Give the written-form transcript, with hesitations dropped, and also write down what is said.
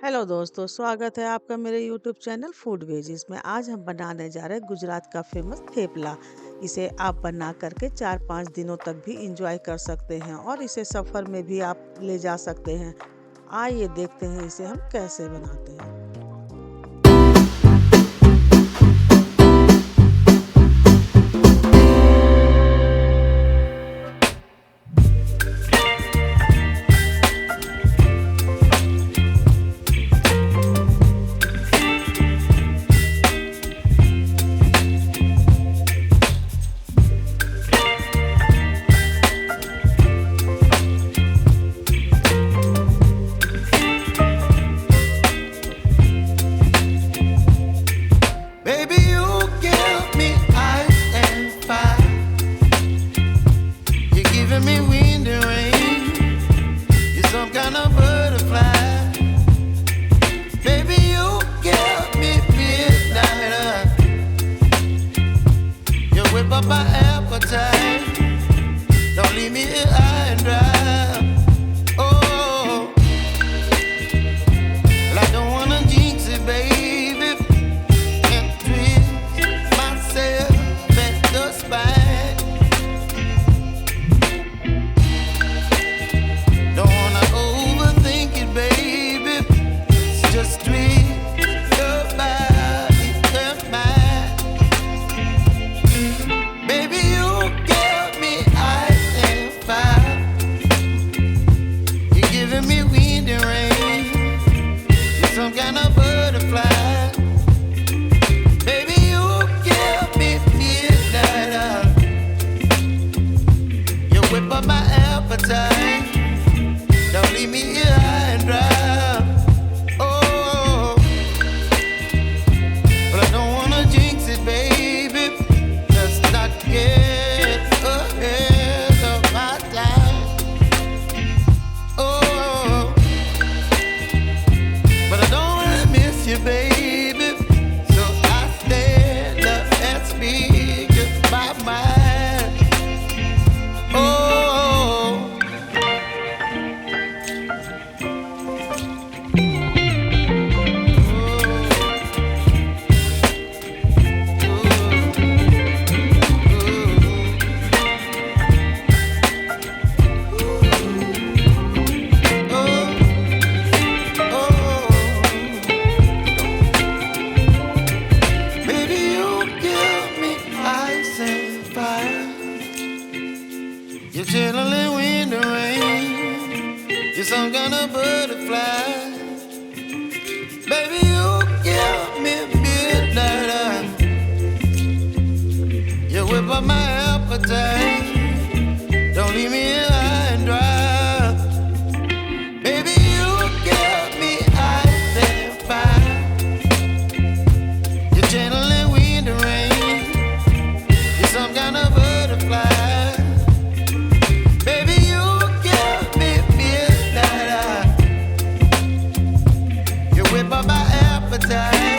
Hello दोस्तों, स्वागत है आपका मेरे यूट्यूब चैनल फूड वेजीज में। आज हम बनाने जा रहे हैं गुजरात का फेमस थेपला। इसे आप बना करके 4-5 दिनों तक भी इंजॉय कर सकते हैं और इसे सफ़र में भी आप ले जा सकते हैं। आइए देखते हैं इसे हम कैसे बनाते हैं। Baby, you give me ice and fire. You're giving me wind and rain. You're some kind of butterfly. Baby, you give me midnight. You whip up my appetite. Don't leave me here high and dry. Oh, well, I don't wanna jinx it, baby. Don't leave me here high and dry. Oh, but I don't wanna jinx it, baby. Let's not get ahead of my time. Oh, but I don't wanna miss you, baby. So I stand up and speak just my mind. Oh. You're chilling wind and rain. You're some kind of butterfly. Baby, you give me midnight. You whip up my appetite. Don't leave me here high and dry. Baby, you give me ice and fire. You're channeling wind and rain. You're some kind of butterfly. Whip up my appetite.